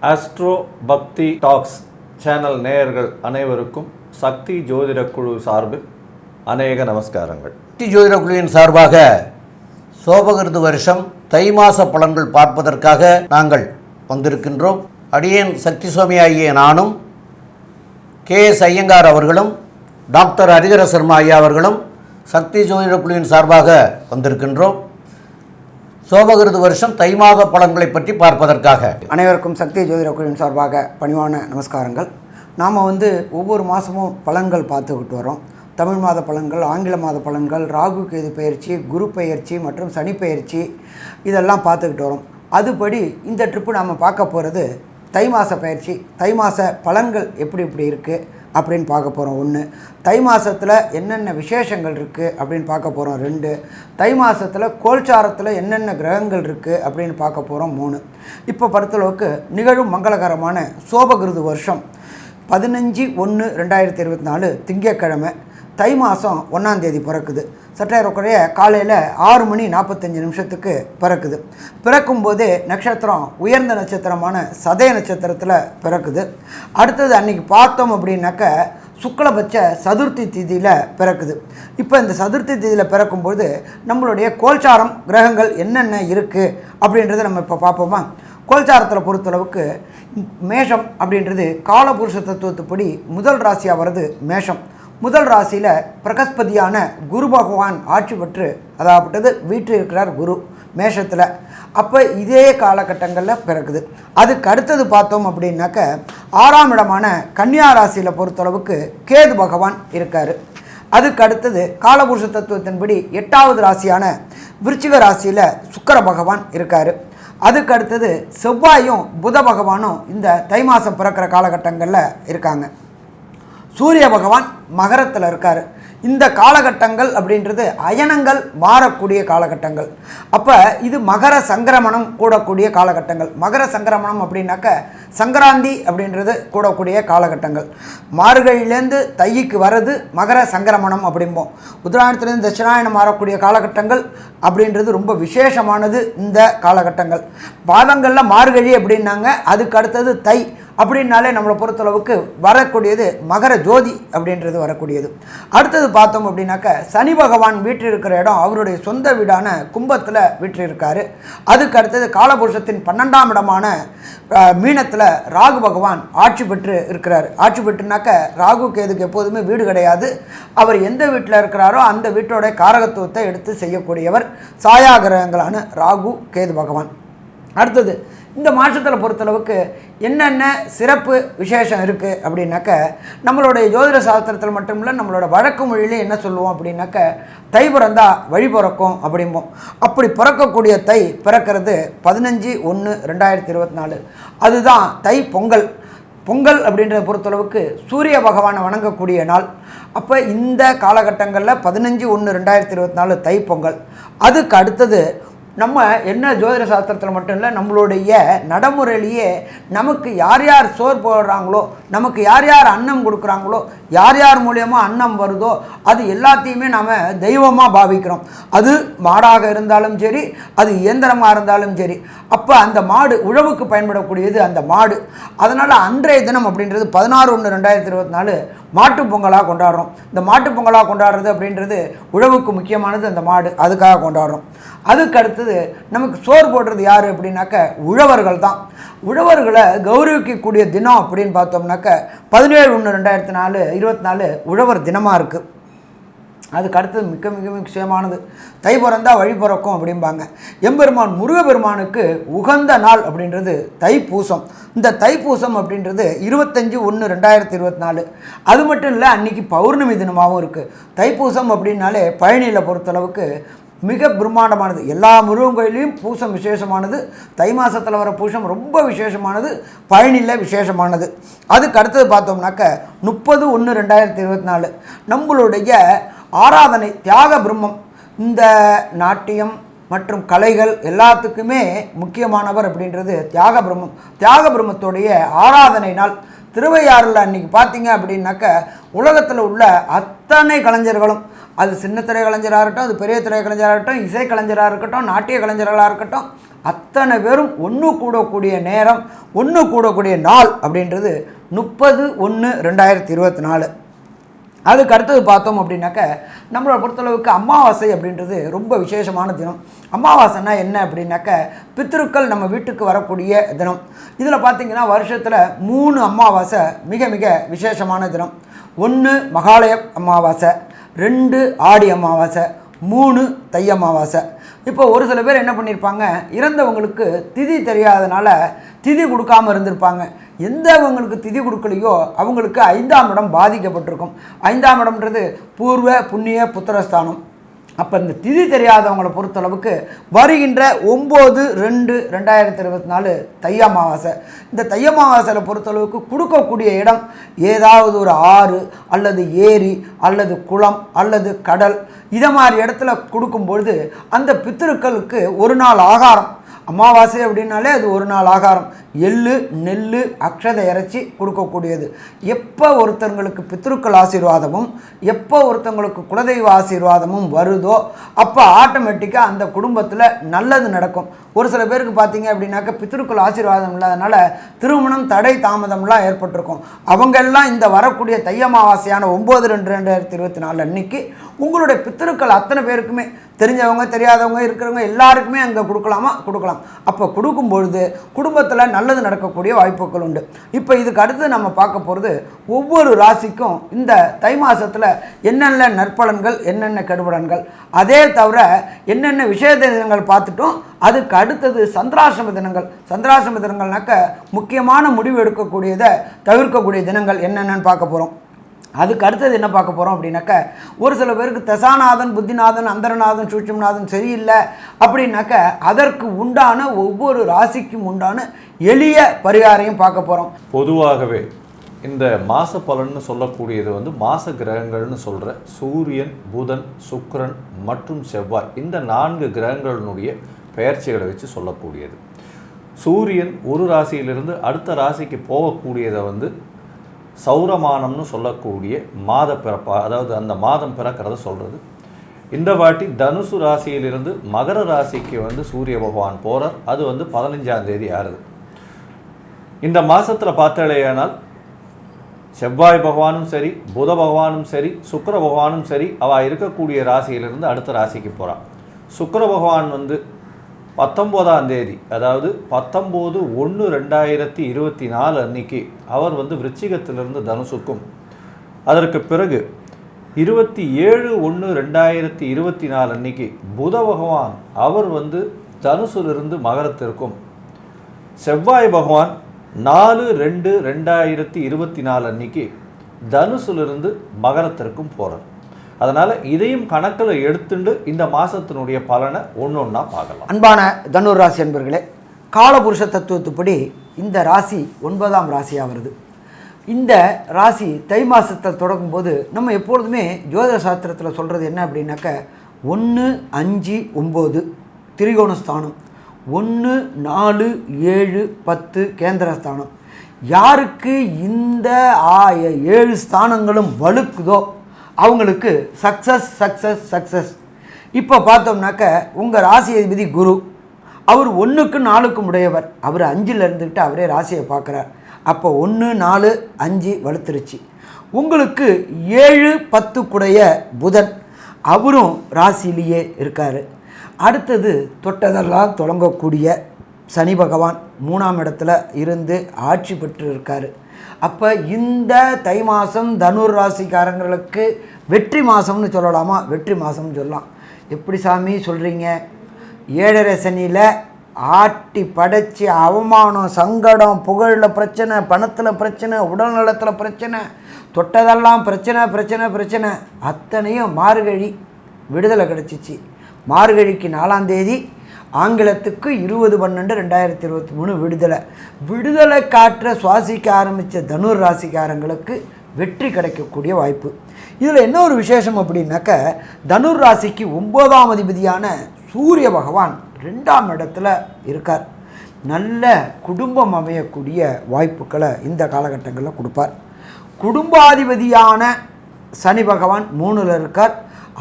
Astro பக்தி tax channel நேயர்கள் அனைவருக்கும் சக்தி ஜோதிட குழு சார்பில் அநேக நமஸ்காரங்கள். சக்தி ஜோதிட குழுவின் சார்பாக சோபகிருது வருஷம் தை மாத பலன்கள் பார்ப்பதற்காக நாங்கள் வந்திருக்கின்றோம். அடியேன் சக்தி சுவாமி ஆகிய நானும் KS ஐயங்கார் அவர்களும் டாக்டர் ஹரிஹர சர்மா ஐயா அவர்களும் சக்தி ஜோதிட குழுவின் சார்பாக வந்திருக்கின்றோம். சோபகிருது வருஷம் தை மாத பலன்களை பற்றி பார்ப்பதற்காக அனைவருக்கும் சக்தி ஜோதிட குழுவின் சார்பாக பணிவான நமஸ்காரங்கள். நாம் ஒவ்வொரு மாதமும் பலன்கள் பார்த்துக்கிட்டு வரோம். தமிழ் மாத பலன்கள், ஆங்கில மாத பலன்கள், ராகு கேது பயிற்சி, குரு பயிற்சி மற்றும் சனி பயிற்சி இதெல்லாம் பார்த்துக்கிட்டு வரோம். அதுபடி இந்த ட்ரிப்பு நாம் பார்க்க போகிறது தை மாத பயிற்சி. தை மாத பலன்கள் எப்படி இருக்குது அப்படின்னு பார்க்க போகிறோம். 1, தை மாதத்தில் என்னென்ன விசேஷங்கள் இருக்குது அப்படின்னு பார்க்க போகிறோம். 2, தை மாதத்தில் கோல்சாரத்தில் என்னென்ன கிரகங்கள் இருக்குது அப்படின்னு பார்க்க போகிறோம். 3, இப்போ பொறுத்தளவுக்கு நிகழும் மங்களகரமான சோபகிருது வருஷம் 15/1/2024 திங்கட்கிழமை தை மாதம் 1ஆம் தேதி பிறக்குது. சற்றேறக்குறைய காலையில் 6:45 பிறக்குது. பிறக்கும்போதே நட்சத்திரம் உயர்ந்த நட்சத்திரமான சதய நட்சத்திரத்தில் பிறக்குது. அடுத்தது அன்றைக்கி பார்த்தோம் அப்படின்னாக்க சுக்லபட்ச சதுர்த்தி திதியில் பிறக்குது. இப்போ இந்த சதுர்த்தி திதியில் பிறக்கும்போது நம்மளுடைய கோல்சாரம் கிரகங்கள் என்னென்ன இருக்குது அப்படின்றத நம்ம இப்போ பார்ப்போமா. கோல்சாரத்தில் பொறுத்தளவுக்கு மேஷம் அப்படின்றது காலபுருஷ தத்துவத்துப்படி முதல் ராசியாக வருது மேஷம். முதல் ராசியில் பிரகஸ்பதியான குரு பகவான் ஆட்சி பெற்று அதாவது வீட்டில் இருக்கிறார் குரு மேஷத்தில். அப்போ இதே காலகட்டங்களில் பிறக்குது. அதுக்கு அடுத்தது பார்த்தோம் அப்படின்னாக்க 6ஆம் இடமான கன்னியா ராசியில் பொறுத்தளவுக்கு கேது பகவான் இருக்கார். அதுக்கு அடுத்தது காலபுருஷ தத்துவத்தின்படி 8ஆவது ராசியான விருச்சிக ராசியில் சுக்கிர பகவான் இருக்கார். அதுக்கு அடுத்தது செவ்வாயும் புத பகவானும் இந்த தை மாதம் பிறக்கிற காலகட்டங்களில் இருக்காங்க. சூரிய பகவான் மகரத்தில் இருக்கார். இந்த காலகட்டங்கள் அப்படின்றது அயனங்கள் மாறக்கூடிய காலகட்டங்கள். அப்போ இது மகர சங்கிரமணம் கூடக்கூடிய காலகட்டங்கள். மகர சங்கிரமணம் அப்படின்னாக்க சங்கராந்தி அப்படின்றது கூடக்கூடிய காலகட்டங்கள். மார்கழியிலேருந்து தைக்கு வர்றது மகர சங்கிரமணம் அப்படிம்போம். உத்தராயணத்துலேருந்து தட்சிணாயணம் மாறக்கூடிய காலகட்டங்கள் அப்படின்றது ரொம்ப விசேஷமானது. இந்த காலகட்டங்கள் பாதங்களில் மார்கழி அப்படின்னாங்க. அதுக்கு அடுத்தது தை அப்படின்னாலே நம்மளை பொறுத்தளவுக்கு வரக்கூடியது மகர ஜோதி அப்படின்றது வரக்கூடியது. அடுத்தது பார்த்தோம் அப்படின்னாக்க சனி பகவான் வீட்டில் இருக்கிற இடம் அவருடைய சொந்த வீடான கும்பத்தில் வீட்டில் இருக்கார். அதுக்கு அடுத்தது காலபுருஷத்தின் 12ஆம் இடமான மீனத்தில் ராகு பகவான் ஆட்சி பெற்று இருக்கிறார். ஆட்சி பெற்றுனாக்க ராகு கேதுக்கு எப்போதுமே வீடு கிடையாது. அவர் எந்த வீட்டில் இருக்கிறாரோ அந்த வீட்டோடைய காரகத்துவத்தை எடுத்து செய்யக்கூடியவர் சாயா கிரகங்களான ராகு கேது பகவான். அடுத்தது இந்த மாதத்தில் பொறுத்தளவுக்கு என்னென்ன சிறப்பு விசேஷம் இருக்குது அப்படின்னாக்க நம்மளுடைய ஜோதிட சாஸ்திரத்தில் மட்டும் இல்லை, நம்மளோட வழக்கு மொழியிலே என்ன சொல்லுவோம் அப்படின்னாக்க தை பிறந்தா வழி பிறக்கும் அப்படிம்போம். அப்படி பிறக்கக்கூடிய தை பிறக்கிறது 15/1/2024. அதுதான் தை பொங்கல். பொங்கல் அப்படின்றத பொறுத்தளவுக்கு சூரிய பகவானை வணங்கக்கூடிய நாள். அப்போ இந்த காலகட்டங்களில் 15/1/2024 தை பொங்கல். அதுக்கு அடுத்தது நம்ம என்ன ஜோதிட சாஸ்திரத்தில் மட்டும் இல்லை, நம்மளுடைய நடைமுறையிலேயே நமக்கு யார் யார் சோறு போடுறாங்களோ, நமக்கு யார் யார் அன்னம் கொடுக்குறாங்களோ, யார் யார் மூலியமாக அன்னம் வருதோ அது எல்லாத்தையுமே நாம் தெய்வமாக பாவிக்கிறோம். அது மாடாக இருந்தாலும் சரி, அது இயந்திரமாக இருந்தாலும் சரி. அப்போ அந்த மாடு உழவுக்கு பயன்படக்கூடியது அந்த மாடு. அதனால் அன்றைய தினம் அப்படின்றது 16/1/2024 மாட்டுப் பொங்கலாக கொண்டாடுறோம். இந்த மாட்டுப் பொங்கலாக கொண்டாடுறது அப்படின்றது உழவுக்கு முக்கியமானது அந்த மாடு, அதுக்காக கொண்டாடுறோம். அதுக்கு அடுத்தது நமக்கு சோறு போடுறது யார் அப்படின்னாக்க உழவர்கள் தான். உழவர்களை கௌரவிக்கக்கூடிய தினம் அப்படின்னு பார்த்தோம்னாக்க 17/1/2024 உழவர் தினமாக இருக்குது. அதுக்கு அடுத்தது மிக மிக முக்கியமானது தை பிறந்தா வழி பிறக்கும் அப்படிம்பாங்க. எம்பெருமான் முருகப்பெருமானுக்கு உகந்த நாள் அப்படின்றது தைப்பூசம். இந்த தைப்பூசம் அப்படின்றது 25/1/2024. அது மட்டும் இல்லை, அன்றைக்கி பௌர்ணமி தினமாகவும் இருக்குது. தைப்பூசம் அப்படின்னாலே பழனியில் பொறுத்தளவுக்கு மிக பிரம்மாண்டமானது. எல்லா முருகன் கோயிலையும் பூசம் விசேஷமானது. தை மாதத்தில் வர பூசம் ரொம்ப விசேஷமானது, பழனியில் விசேஷமானது. அதுக்கு அடுத்தது பார்த்தோம்னாக்க 30/1/2024 நம்மளுடைய ஆராதனை தியாக பிரம்மம். இந்த நாட்டியம் மற்றும் கலைகள் எல்லாத்துக்குமே முக்கியமானவர் அப்படின்றது தியாக பிரம்மம். தியாக பிரம்மத்துடைய ஆராதனை நாள் திருவையாறில் அன்றைக்கி பார்த்தீங்க அப்படின்னாக்க உலகத்தில் உள்ள அத்தனை கலைஞர்களும், அது சின்ன திரை கலைஞராக இருக்கட்டும், அது பெரிய திரை கலைஞராக இருக்கட்டும், இசை கலைஞராக இருக்கட்டும், நாட்டிய கலைஞர்களாக இருக்கட்டும், அத்தனை பேரும் ஒன்று கூடக்கூடிய நேரம், ஒன்று கூடக்கூடிய நாள் அப்படின்றது 30/1/2024. அதுக்கு அடுத்தது பார்த்தோம் அப்படின்னாக்க நம்மளை பொறுத்தளவுக்கு அமாவாசை அப்படின்றது ரொம்ப விசேஷமான தினம். அமாவாசைன்னா என்ன அப்படின்னாக்க பித்ருக்கள் நம்ம வீட்டுக்கு வரக்கூடிய தினம். இதில் பார்த்திங்கன்னா வருஷத்தில் 3 அமாவாசை மிக மிக விசேஷமான தினம். 1 மகாலய அமாவாசை, 2 ஆடி அமாவாசை, 3 தை அமாவாசை. இப்போ ஒரு சில பேர் என்ன பண்ணியிருப்பாங்க, இறந்தவங்களுக்கு திதி தெரியாதனால திதி கொடுக்காமல் இருந்திருப்பாங்க. எந்தவங்களுக்கு திதி கொடுக்கலையோ அவங்களுக்கு 5ஆம் இடம் பாதிக்கப்பட்டிருக்கும். 5ஆம் இடம்ன்றது பூர்வ புண்ணிய புத்திரஸ்தானம். அப்போ இந்த திதி தெரியாதவங்களை பொறுத்தளவுக்கு வருகின்ற 9/2/2024 தை அமாவாசை. இந்த தை அமாவாசையில் பொறுத்தளவுக்கு கொடுக்கக்கூடிய இடம் ஏதாவது ஒரு ஆறு அல்லது ஏரி அல்லது குளம் அல்லது கடல், இதை மாதிரி இடத்துல கொடுக்கும்பொழுது அந்த பித்திருக்களுக்கு ஒரு நாள் ஆகாரம். அமாவாசை அப்படின்னாலே அது ஒரு நாள் ஆகாரம். எள்ளு, நெல், அக்ஷதை இறைச்சி கொடுக்கக்கூடியது. எப்போ ஒருத்தங்களுக்கு பித்ருக்கள் ஆசீர்வாதமும் எப்போ ஒருத்தங்களுக்கு குலதெய்வ ஆசீர்வாதமும் வருதோ அப்போ ஆட்டோமேட்டிக்காக அந்த குடும்பத்தில் நல்லது நடக்கும். ஒரு சில பேருக்கு பார்த்தீங்க அப்படின்னாக்க பித்ருக்கள் ஆசீர்வாதம் இல்லாதனால திருமணம் தடை தாமதம்லாம் ஏற்பட்டிருக்கும். அவங்கெல்லாம் இந்த வரக்கூடிய தை அமாவாசையான 9/2/2024 அன்னைக்கு உங்களுடைய பித்ருக்கள் அத்தனை பேருக்குமே, தெரிஞ்சவங்க தெரியாதவங்க இருக்கிறவங்க எல்லாருக்குமே அங்கே கொடுக்கலாம். அப்போ கொடுக்கும்பொழுது குடும்பத்தில் நல்லது நடக்கக்கூடிய வாய்ப்புகள் உண்டு. இப்போ இதுக்கு அடுத்து நம்ம பார்க்க போகிறது ஒவ்வொரு ராசிக்கும் இந்த தை மாதத்தில் என்னென்ன நற்பலன்கள், என்னென்ன கெடுபலன்கள், அதே தவிர என்னென்ன விசேஷ தினங்கள் பார்த்துட்டோம். அதுக்கு அடுத்தது சந்திராசிரம தினங்கள். சந்திராசிரம தினங்கள்னாக்க முக்கியமான முடிவு எடுக்கக்கூடியதை தவிர்க்கக்கூடிய தினங்கள் என்னென்னு பார்க்க போகிறோம். அதுக்கு அடுத்தது என்ன பார்க்க போகிறோம் அப்படின்னாக்க ஒரு சில பேருக்கு தசாநாதன், புத்திநாதன், அந்தரநாதன், சூட்சுமநாதன் சரியில்லை அப்படின்னாக்க அதற்கு உண்டான ஒவ்வொரு ராசிக்கும் உண்டான எளிய பரிகாரையும் பார்க்க போகிறோம். பொதுவாகவே இந்த மாச பலன்னு சொல்லக்கூடியது வந்து மாச கிரகங்கள்னு சொல்கிற சூரியன், புதன், சுக்கிரன் மற்றும் செவ்வாய், இந்த 4 கிரகங்களினுடைய பெயர்ச்சிகளை வச்சு சொல்லக்கூடியது. சூரியன் ஒரு ராசியிலிருந்து அடுத்த ராசிக்கு போகக்கூடியதை வந்து சௌரமானம்னு சொல்லக்கூடிய மாத பிறப்பா, அதாவது அந்த மாதம் பிறக்கிறத சொல்கிறது. இந்த வாட்டி தனுசு ராசியிலிருந்து மகர ராசிக்கு வந்து சூரிய பகவான் போகிறார். அது வந்து 15ஆம் தேதி ஆறுது. இந்த மாதத்தில் பார்த்தாலேயானால் செவ்வாய் பகவானும் சரி, புத பகவானும் சரி, சுக்கிர பகவானும் சரி, அவள் இருக்கக்கூடிய ராசியிலிருந்து அடுத்த ராசிக்கு போகிறான். சுக்கிர பகவான் வந்து 19ஆம் தேதி, அதாவது 19/1/2024 அன்னைக்கு அவர் வந்து விருச்சிகத்திலிருந்து தனுசுக்கும், அதற்கு பிறகு 27/1/2024 அன்னைக்கு புத பகவான் அவர் வந்து தனுசிலிருந்து மகரத்திற்கும், செவ்வாய் பகவான் 4/2/2024 அன்னைக்கு தனுசிலிருந்து மகரத்திற்கும் போகிறார். அதனால் இதையும் கணக்கில் எடுத்துட்டு இந்த மாதத்தினுடைய பலனை ஒன்றா பார்க்கலாம். அன்பான தனுர் ராசி அன்பர்களே, காலபுருஷ தத்துவத்துப்படி இந்த ராசி 9ஆம் ராசியாக வருது. இந்த ராசி தை மாதத்தில் தொடங்கும்போது நம்ம எப்பொழுதுமே ஜோதிட சாஸ்திரத்தில் சொல்கிறது என்ன அப்படின்னாக்க 1, 5, 9 திரிகோணஸ்தானம், 1, 4, 7, 10 கேந்திரஸ்தானம். யாருக்கு இந்த 7 ஸ்தானங்களும் வலுக்குதோ அவங்களுக்கு சக்ஸஸ். இப்போ பார்த்தோம்னாக்க உங்கள் ராசி அதிபதி குரு, அவர் 1க்கு 4க்கும் உடையவர். அவர் 5ல் இருந்துக்கிட்டு அவரே ராசியை பார்க்குறார். அப்போ 1, 4, 5 வலுத்துருச்சு. உங்களுக்கு 7, 10 கூடைய புதன், அவரும் ராசியிலேயே இருக்கார். அடுத்தது தொட்டதெல்லாம் தொடங்கக்கூடிய சனி பகவான் 3ஆம் இடத்துல இருந்து ஆட்சி பெற்று இருக்கார். அப்போ இந்த தை மாதம் தனுர் ராசிக்காரங்களுக்கு வெற்றி மாதம்னு சொல்லலாமா? வெற்றி மாதம்னு சொல்லலாம். எப்படி சாமி சொல்கிறீங்க? 7.5 சனியில் ஆட்டி படைச்சி அவமானம், சங்கடம், புகழில் பிரச்சனை, பணத்தில் பிரச்சனை, உடல்நலத்தில் பிரச்சனை, தொட்டதெல்லாம் பிரச்சனை, அத்தனையும் மார்கழி விடுதலை கிடச்சிச்சு. மார்கழிக்கு 4ஆம் தேதி, ஆங்கிலத்துக்கு 20/12/2023 விடுதலை காற்றை சுவாசிக்க ஆரம்பித்த தனுர் ராசிக்காரங்களுக்கு வெற்றி கிடைக்கக்கூடிய வாய்ப்பு. இதில் என்ன ஒரு விசேஷம் அப்படின்னாக்க தனுர் ராசிக்கு 9ஆம் அதிபதியான சூரிய பகவான் 2ஆம் இடத்துல இருக்கார். நல்ல குடும்பம் அமையக்கூடிய வாய்ப்புகளை இந்த காலகட்டங்களில் கொடுப்பார். குடும்பாதிபதியான சனி பகவான் 3ல் இருக்கார்.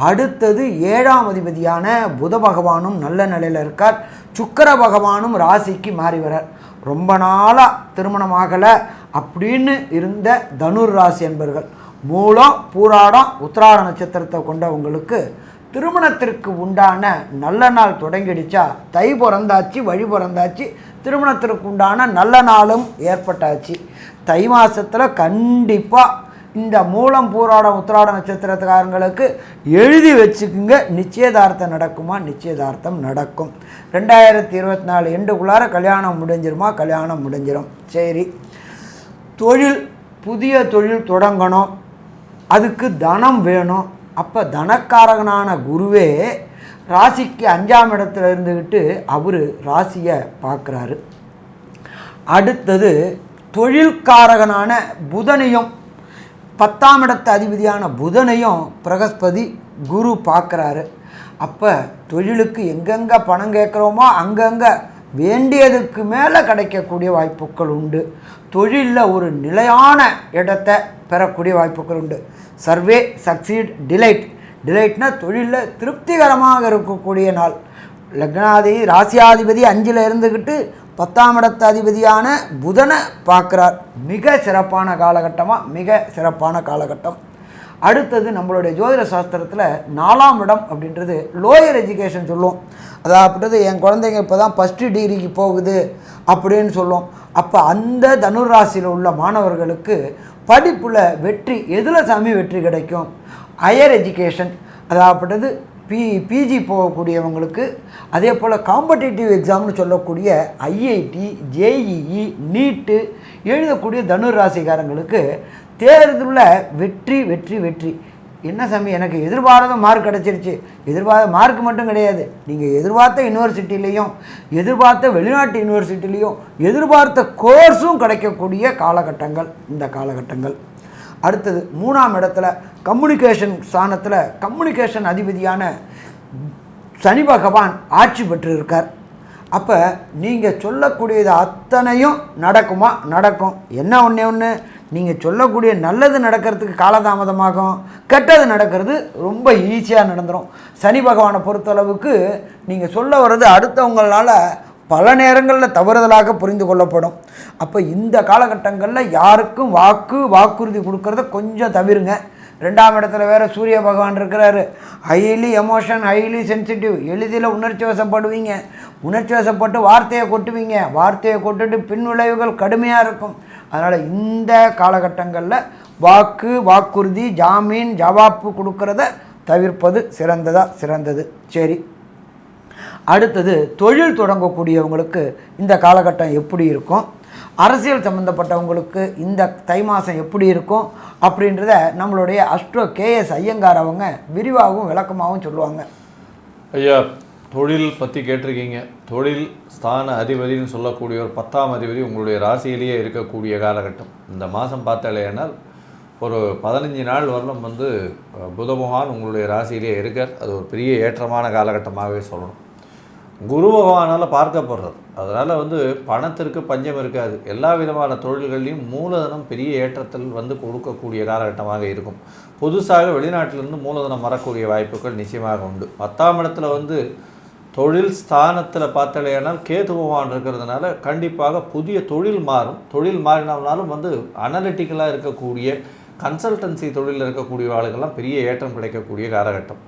அடுத்தது 7ஆம் அதிபதியான புத பகவானும் நல்ல நிலையில் இருக்கார். சுக்கிர பகவானும் ராசிக்கு மாறி வரார். ரொம்ப நாளாக திருமணமாகலை அப்படின்னு இருந்த தனுர் ராசி என்பர்கள், மூலம் பூராடம் உத்திராட நட்சத்திரத்தை கொண்டவங்களுக்கு திருமணத்திற்கு உண்டான நல்ல நாள் தொடங்கிடுச்சா. தை பிறந்தாச்சு, வழி பிறந்தாச்சு, திருமணத்திற்கு உண்டான நல்ல நாளும் ஏற்பட்டாச்சு. தை மாதத்தில் கண்டிப்பாக இந்த மூலம் பூராடம் உத்திராட நட்சத்திரத்துக்காரங்களுக்கு எழுதி வச்சுக்குங்க, நிச்சயதார்த்தம் நடக்குமா? நிச்சயதார்த்தம் நடக்கும். 2024 எண்டுக்குள்ளார கல்யாணம் முடிஞ்சிருமா? கல்யாணம் முடிஞ்சிடும். சரி, தொழில், புதிய தொழில் தொடங்கணும், அதுக்கு தனம் வேணும். அப்போ தனக்காரகனான குருவே ராசிக்கு 5ஆம் இடத்துல இருந்துக்கிட்டு அவர் ராசியை பார்க்குறாரு. அடுத்தது தொழில்காரகனான புதனையும் 10ஆம் இடத்து அதிபதியான புதனையும் பிரகஸ்பதி குரு பார்க்குறாரு. அப்போ தொழிலுக்கு எங்கெங்கே பணம் கேட்குறோமோ அங்கங்கே வேண்டியதுக்கு மேலே கிடைக்கக்கூடிய வாய்ப்புகள் உண்டு. தொழிலில் ஒரு நிலையான இடத்தை பெறக்கூடிய வாய்ப்புகள் உண்டு. சர்வே, சக்சீட், டிலைட்னா தொழிலில் திருப்திகரமாக இருக்கக்கூடிய நாள். லக்னாதிபதி ராசியாதிபதி 5ல் இருந்துக்கிட்டு 10ஆம் இடத்து அதிபதியான புதனை பார்க்குறார். மிக சிறப்பான காலகட்டமாக, மிக சிறப்பான காலகட்டம். அடுத்தது நம்மளுடைய ஜோதிட சாஸ்திரத்தில் 4ஆம் இடம் அப்படின்றது லோயர் எஜுகேஷன் சொல்லுவோம். அதாவது என் குழந்தைங்க இப்போ தான் ஃபஸ்ட்டு டிகிரிக்கு போகுது அப்படின்னு சொல்லுவோம். அப்போ அந்த தனுர் ராசியில் உள்ள மாணவர்களுக்கு படிப்பில் வெற்றி, எதில் சாமி வெற்றி கிடைக்கும்? ஹையர் எஜுகேஷன், அதாவது பிஜி போகக்கூடியவங்களுக்கு, அதே போல் காம்படிட்டிவ் எக்ஸாம்னு சொல்லக்கூடிய ஐஐடி, ஜேஇஇ, நீட்டு எழுதக்கூடிய தனுர் ராசிக்காரங்களுக்கு தேர்தலில் வெற்றி வெற்றி வெற்றி. என்ன சாமி, எனக்கு எதிர்பாராத மார்க் கிடச்சிருச்சு. எதிர்பார்த்த மார்க் மட்டும் கிடையாது, நீங்கள் எதிர்பார்த்த யூனிவர்சிட்டிலையும், எதிர்பார்த்த வெளிநாட்டு யூனிவர்சிட்டிலையும் எதிர்பார்த்த கோர்ஸும் கிடைக்கக்கூடிய காலகட்டங்கள் இந்த காலகட்டங்கள். அடுத்தது 3ஆம் இடத்துல கம்யூனிகேஷன் ஸ்தானத்தில் கம்யூனிகேஷன் அதிபதியான சனி பகவான் ஆட்சி பெற்று இருக்கார். அப்போ நீங்கள் சொல்லக்கூடியது அத்தனையும் நடக்குமா? நடக்கும். என்ன ஒன்று நீங்கள் சொல்லக்கூடிய நல்லது நடக்கிறதுக்கு காலதாமதமாகும், கெட்டது நடக்கிறது ரொம்ப ஈஸியாக நடந்துடும். சனி பகவானை பொறுத்தளவுக்கு நீங்கள் சொல்ல வர்றது அடுத்தவங்களால் பல நேரங்களில் தவறுதலாக புரிந்து கொள்ளப்படும். அப்போ இந்த காலகட்டங்களில் யாருக்கும் வாக்குறுதி கொடுக்கறத கொஞ்சம் தவிருங்க. 2ஆம் இடத்துல வேறு சூரிய பகவான் இருக்கிறாரு. ஹைலி எமோஷன், ஹைலி சென்சிட்டிவ், எளிதில் உணர்ச்சி வசப்படுவீங்க. உணர்ச்சி வசப்பட்டு வார்த்தையை கொட்டுவீங்க. வார்த்தையை கொட்டுட்டு பின் விளைவுகள் கடுமையாக இருக்கும். அதனால் இந்த காலகட்டங்களில் வாக்குறுதி, ஜாமீன், ஜவாப்பு கொடுக்கறத தவிர்ப்பது சிறந்தது. சரி, அடுத்தது தொழில் தொடங்கக்கூடியவங்களுக்கு இந்த காலகட்டம் எப்படி இருக்கும்? அரசியல் சம்மந்தப்பட்டவங்களுக்கு இந்த தை மாதம் எப்படி இருக்கும் அப்படின்றத நம்மளுடைய அஸ்ட்ரோ KS ஐயங்கார் அவங்க விரிவாகவும் விளக்கமாகவும் சொல்லுவாங்க. ஐயா, தொழில் பற்றி கேட்டிருக்கீங்க. தொழில் ஸ்தான அதிபதினு சொல்லக்கூடிய ஒரு 10ஆம் அதிபதி உங்களுடைய ராசியிலேயே இருக்கக்கூடிய காலகட்டம். இந்த மாதம் பார்த்தாலேனால் ஒரு 15 நாள் வரலும் புத பகவான் உங்களுடைய ராசியிலேயே இருக்கார். அது ஒரு பெரிய ஏற்றமான காலகட்டமாகவே சொல்லணும். குரு பகவானால் பார்க்கப்படுறது, அதனால் பணத்திற்கு பஞ்சம் இருக்காது. எல்லா விதமான தொழில்கள்லையும் மூலதனம் பெரிய ஏற்றத்தில் கொடுக்கக்கூடிய காலகட்டமாக இருக்கும். புதுசாக வெளிநாட்டிலிருந்து மூலதனம் வரக்கூடிய வாய்ப்புகள் நிச்சயமாக உண்டு. 10ஆம் இடத்துல தொழில் ஸ்தானத்தில் பார்த்தாலேனால் கேது பகவான் இருக்கிறதுனால கண்டிப்பாக புதிய தொழில் மாறும். தொழில் மாறினாலும் அனலிட்டிக்கலாக இருக்கக்கூடிய கன்சல்டன்சி தொழிலில் இருக்கக்கூடிய ஆளுகள்லாம் பெரிய ஏற்றம் கிடைக்கக்கூடிய காலகட்டம்.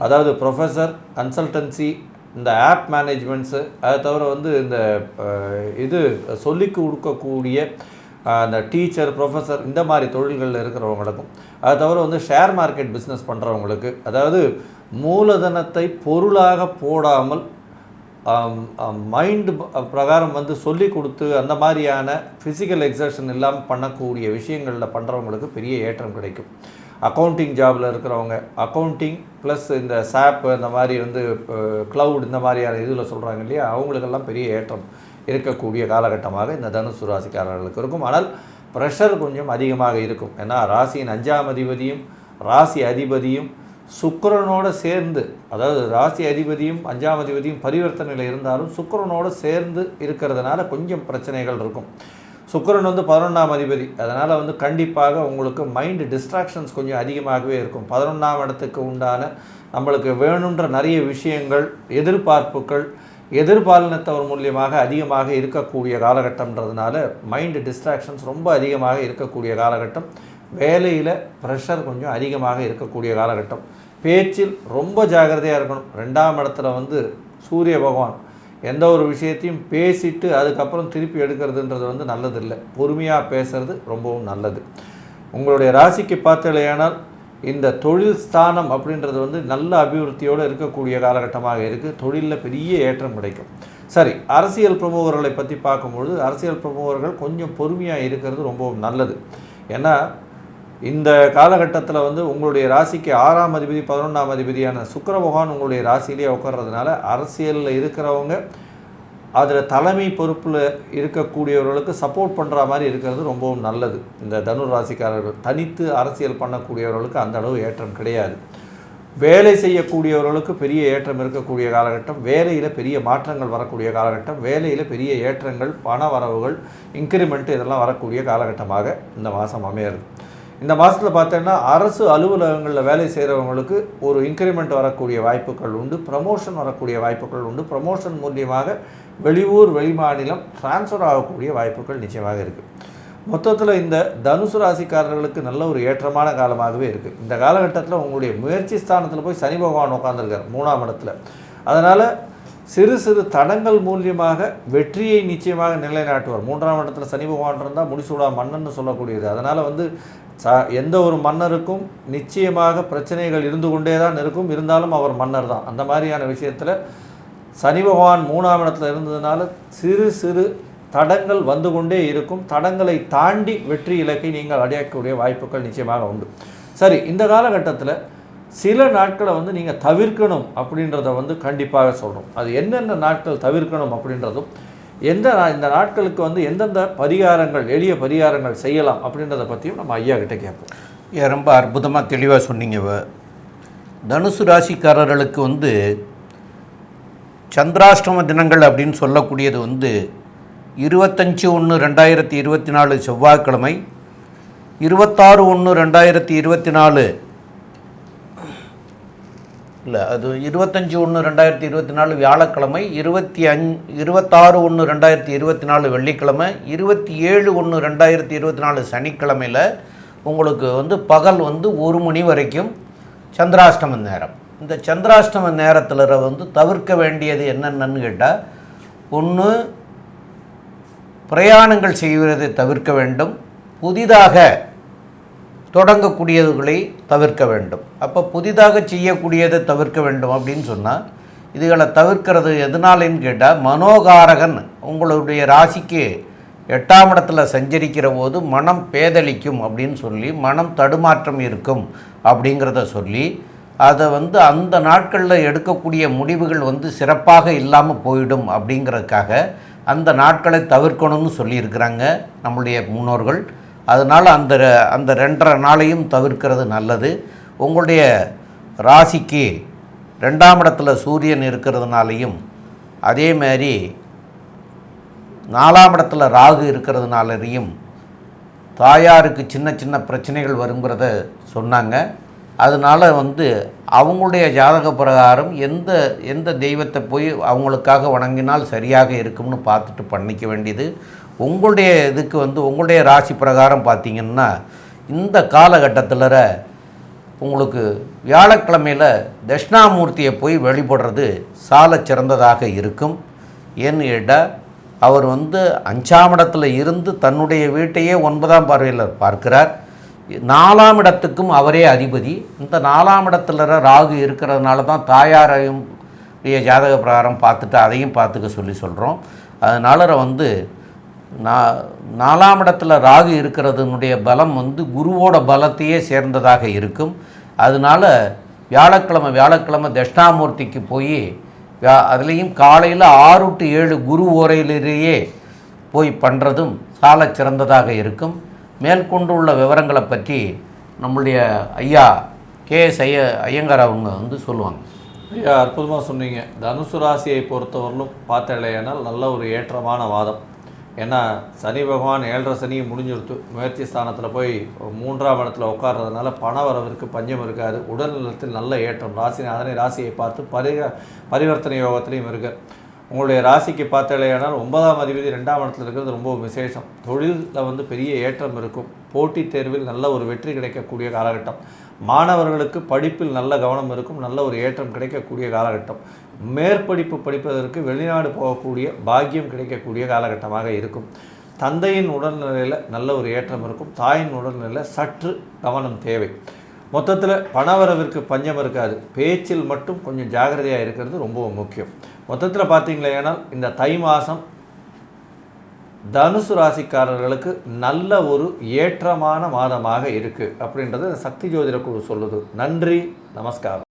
அதாவது ப்ரொஃபஸர், கன்சல்டன்சி, இந்த ஆப் மேனேஜ்மெண்ட்ஸு, அதை தவிர இந்த இது சொல்லி கொடுக்கக்கூடிய அந்த டீச்சர், ப்ரொஃபஸர், இந்த மாதிரி தொழில்களில் இருக்கிறவங்களுக்கும், அதை தவிர ஷேர் மார்க்கெட் பிஸ்னஸ் பண்ணுறவங்களுக்கு, அதாவது மூலதனத்தை பொருளாக போடாமல் மைண்டு பிரகாரம் சொல்லி கொடுத்து அந்த மாதிரியான ஃபிசிக்கல் எக்ஸர்ஷன் இல்லாமல் பண்ணக்கூடிய விஷயங்களில் பண்ணுறவங்களுக்கு பெரிய ஏற்றம் கிடைக்கும். அக்கௌண்டிங் ஜாபில் இருக்கிறவங்க, அக்கௌண்டிங் ப்ளஸ் இந்த சாப், இந்த மாதிரி க்ளவுட், இந்த மாதிரியான இதில் சொல்கிறாங்க இல்லையா, அவங்களுக்கெல்லாம் பெரிய ஏற்றம் இருக்கக்கூடிய காலகட்டமாக இந்த தனுசு ராசிக்காரர்களுக்கு இருக்கும். ஆனால் ப்ரெஷர் கொஞ்சம் அதிகமாக இருக்கும். ஏன்னா ராசியின் 5ஆம் அதிபதியும் ராசி அதிபதியும் சுக்கிரனோடு சேர்ந்து, அதாவது ராசி அதிபதியும் 5ஆம் அதிபதியும் பரிவர்த்தனையில் இருந்தாலும் சுக்கிரனோடு சேர்ந்து இருக்கிறதுனால கொஞ்சம் பிரச்சனைகள் இருக்கும். சுக்கிரன் 11ஆம் அதிபதி, அதனால் கண்டிப்பாக உங்களுக்கு மைண்டு டிஸ்ட்ராக்ஷன்ஸ் கொஞ்சம் அதிகமாகவே இருக்கும். 11ஆம் இடத்துக்கு உண்டான நம்மளுக்கு வேணுன்ற நிறைய விஷயங்கள், எதிர்பார்ப்புகள், எதிர்பாலினத்தவர் மூலியமாக அதிகமாக இருக்கக்கூடிய காலகட்டம்ன்றதுனால மைண்டு டிஸ்ட்ராக்ஷன்ஸ் ரொம்ப அதிகமாக இருக்கக்கூடிய காலகட்டம். வேலையில் ப்ரெஷர் கொஞ்சம் அதிகமாக இருக்கக்கூடிய காலகட்டம். பேச்சில் ரொம்ப ஜாகிரதையாக இருக்கணும். 2ஆம் இடத்துல சூரிய பகவான் எந்த ஒரு விஷயத்தையும் பேசிட்டு அதுக்கப்புறம் திருப்பி எடுக்கிறதுன்றது நல்லதில்லை. பொறுமையாக பேசுறது ரொம்பவும் நல்லது. உங்களுடைய ராசிக்கு பார்த்தலையானால் இந்த தொழில் ஸ்தானம் அப்படின்றது நல்ல அபிவிருத்தியோடு இருக்கக்கூடிய காலகட்டமாக இருக்குது. தொழிலில் பெரிய ஏற்றம் கிடைக்கும். சரி, அரசியல் பிரமுகர்களை பற்றி பார்க்கும்பொழுது அரசியல் பிரமுகர்கள் கொஞ்சம் பொறுமையாக இருக்கிறது ரொம்பவும் நல்லது. ஏன்னா இந்த காலகட்டத்தில் உங்களுடைய ராசிக்கு 6ஆம் அதிபதி 11ஆம் அதிபதியான சுக்கிர பகவான் உங்களுடைய ராசியிலே உட்கார்றதுனால அரசியலில் இருக்கிறவங்க அதில் தலைமை பொறுப்பில் இருக்கக்கூடியவர்களுக்கு சப்போர்ட் பண்ணுற மாதிரி இருக்கிறது ரொம்பவும் நல்லது. இந்த தனுர் ராசிக்காரர்கள் தனித்து அரசியல் பண்ணக்கூடியவர்களுக்கு அந்த அளவு ஏற்றம் கிடையாது. வேலை செய்யக்கூடியவர்களுக்கு பெரிய ஏற்றம் இருக்கக்கூடிய காலகட்டம். வேலையில் பெரிய மாற்றங்கள் வரக்கூடிய காலகட்டம். வேலையில் பெரிய ஏற்றங்கள், பண வரவுகள், இன்க்ரிமெண்ட் இதெல்லாம் வரக்கூடிய காலகட்டமாக இந்த மாதம் அமையிறது. இந்த மாதத்தில் பார்த்தோன்னா அரசு அலுவலகங்களில் வேலை செய்கிறவங்களுக்கு ஒரு இன்க்ரிமெண்ட் வரக்கூடிய வாய்ப்புகள் உண்டு. ப்ரமோஷன் வரக்கூடிய வாய்ப்புகள் உண்டு. ப்ரமோஷன் மூலியமாக வெளியூர் வெளிமாநிலம் டிரான்ஸ்ஃபர் ஆகக்கூடிய வாய்ப்புகள் நிச்சயமாக இருக்குது. மொத்தத்தில் இந்த தனுசு ராசிக்காரர்களுக்கு நல்ல ஒரு ஏற்றமான காலமாகவே இருக்குது. இந்த காலகட்டத்தில் உங்களுடைய முயற்சி ஸ்தானத்தில் போய் சனி பகவான் உட்காந்துருக்கார் 3ஆம் இடத்துல. அதனால் சிறு சிறு தடங்கள் மூலியமாக வெற்றியை நிச்சயமாக நிலைநாட்டுவார். 3ஆம் இடத்துல சனி பகவான் இருந்தால் முடிசூடா மன்னன்னு சொல்லக்கூடியது. அதனால் எந்த ஒரு மன்னருக்கும் நிச்சயமாக பிரச்சனைகள் இருந்து கொண்டே தான் இருக்கும். இருந்தாலும் அவர் மன்னர் தான். அந்த மாதிரியான விஷயத்தில் சனி பகவான் 3ஆம் இடத்துல இருந்ததுனால சிறு சிறு தடங்கள் வந்து கொண்டே இருக்கும். தடங்களை தாண்டி வெற்றி இலக்கை நீங்கள் அடையக்கூடிய வாய்ப்புகள் நிச்சயமாக உண்டு. சரி, இந்த காலகட்டத்தில் சில நாட்களை நீங்கள் தவிர்க்கணும் அப்படின்றத கண்டிப்பாக சொல்கிறோம். அது என்னென்ன நாட்கள் தவிர்க்கணும் அப்படின்றதும் இந்த நாட்களுக்கு எந்தெந்த பரிகாரங்கள், எளிய பரிகாரங்கள் செய்யலாம் அப்படின்றத பற்றியும் நம்ம ஐயா கிட்ட கேட்போம். ரொம்ப அற்புதமாக தெளிவாக சொன்னீங்க. தனுசு ராசிக்காரர்களுக்கு சந்திராஷ்டம தினங்கள் அப்படின்னு சொல்லக்கூடியது 25/1/2024 செவ்வாய்க்கிழமை, 26/1/2024 இல்லை, அது 25/1/2024 வியாழக்கிழமை, 26/1/2024 வெள்ளிக்கிழமை, 27/1/2024 சனிக்கிழமையில் உங்களுக்கு பகல் 1 மணி வரைக்கும் சந்திராஷ்டம நேரம். இந்த சந்திராஷ்டம நேரத்தில் தவிர்க்க வேண்டியது என்னென்னு கேட்டால், ஒன்று பிரயாணங்கள் செய்வதை தவிர்க்க வேண்டும். புதிதாக தொடங்கக்கூடியதுகளை தவிர்க்க வேண்டும். அப்போ புதிதாக செய்யக்கூடியதை தவிர்க்க வேண்டும் அப்படின்னு சொன்னால், இதுகளை தவிர்க்கிறது எதனாலன்னு கேட்டால், மனோகாரகன் உங்களுடைய ராசிக்கு 8ஆம் இடத்துல சஞ்சரிக்கிற போது மனம் பேதலிக்கும் அப்படின்னு சொல்லி, மனம் தடுமாற்றம் இருக்கும் அப்படிங்கிறத சொல்லி, அதை அந்த நாட்களில் எடுக்கக்கூடிய முடிவுகள் சிறப்பாக இல்லாமல் போயிடும் அப்படிங்கிறதுக்காக அந்த நாட்களை தவிர்க்கணும்னு சொல்லியிருக்கிறாங்க நம்முடைய முன்னோர்கள். அதனால் அந்த 2.5 நாளையும் தவிர்க்கிறது நல்லது. உங்களுடைய ராசிக்கு 2ஆம் இடத்துல சூரியன் இருக்கிறதுனாலையும், அதே மாதிரி 4ஆம் இடத்துல ராகு இருக்கிறதுனாலையும் தாயாருக்கு சின்ன சின்ன பிரச்சனைகள் வருங்கிறத சொன்னாங்க. அதனால் அவங்களுடைய ஜாதக பிரகாரம் எந்த தெய்வத்தை போய் அவங்களுக்காக வணங்கினால் சரியாக இருக்கும்னு பார்த்துட்டு பண்ணிக்க வேண்டியது. உங்களுடைய இதுக்கு உங்களுடைய ராசி பிரகாரம் பார்த்திங்கன்னா, இந்த காலகட்டத்தில் உங்களுக்கு வியாழக்கிழமையில் தட்சிணாமூர்த்தியை போய் வழிபடுறது சால சிறந்ததாக இருக்கும். ஏன்னு கேட்டால், அவர் 5ஆம் இடத்துல இருந்து தன்னுடைய வீட்டையே 9ஆம் பார்வையில் பார்க்கிறார். 4ஆம் இடத்துக்கும் அவரே அதிபதி. இந்த 4ஆம் இடத்துல ராகு இருக்கிறதுனால தான் தாயாரையும் ஜாதக பிரகாரம் பார்த்துட்டு அதையும் பார்த்துக்க சொல்கிறோம். அதனால் 4ஆம் இடத்துல ராகு இருக்கிறதுனுடைய பலம் குருவோட பலத்தையே சேர்ந்ததாக இருக்கும். அதனால் வியாழக்கிழமை தட்சிணாமூர்த்திக்கு போய் அதுலேயும் காலையில் 6 to 7 குரு ஓரையிலேயே போய் பண்ணுறதும் சால சிறந்ததாக இருக்கும். மேற்கொண்டுள்ள விவரங்களை பற்றி நம்முடைய ஐயா KS ஐயங்கார் அவங்க சொல்லுவாங்க. ஐயா, அற்புதமாக சொன்னீங்க. தனுசு ராசியை பொறுத்தவரையிலும் பார்த்தலையானால் நல்ல ஒரு ஏற்றமான வாதம். ஏன்னா சனி பகவான் 7.5 சனியை முடிஞ்சுடுத்து முயற்சி ஸ்தானத்தில் போய் 3ஆம் இடத்துல உட்கார்றதுனால பண வரவிற்கு பஞ்சம் இருக்காது. உடல்நலத்தில் நல்ல ஏற்றம். ராசியை பார்த்து பரிவர்த்தனை யோகத்திலையும் இருக்கு. உங்களுடைய ராசிக்கு பார்த்தாலேயானால் 9ஆம் அதிபதி 2ஆம் இடத்துல இருக்கிறது ரொம்ப விசேஷம். தொழிலில் வந்து பெரிய ஏற்றம் இருக்கும். போட்டித் தேர்வில் நல்ல ஒரு வெற்றி கிடைக்கக்கூடிய காலகட்டம். மாணவர்களுக்கு படிப்பில் நல்ல கவனம் இருக்கும். நல்ல ஒரு ஏற்றம் கிடைக்கக்கூடிய காலகட்டம். மேற்படிப்பு படிப்பதற்கு வெளிநாடு போகக்கூடிய பாக்கியம் கிடைக்கக்கூடிய காலகட்டமாக இருக்கும். தந்தையின் உடல்நிலையில் நல்ல ஒரு ஏற்றம் இருக்கும். தாயின் உடல்நிலையில் சற்று கவனம் தேவை. மொத்தத்தில் பணவரவிற்கு பஞ்சம் இருக்காது. பேச்சில் மட்டும் கொஞ்சம் ஜாகிரதையாக இருக்கிறது ரொம்ப முக்கியம். மொத்தத்தில் பார்த்தீங்களேனால் இந்த தை மாதம் தனுசு ராசிக்காரர்களுக்கு நல்ல ஒரு ஏற்றமான மாதமாக இருக்குது அப்படின்றது சக்தி ஜோதிட குழு சொல்லுது. நன்றி, நமஸ்காரம்.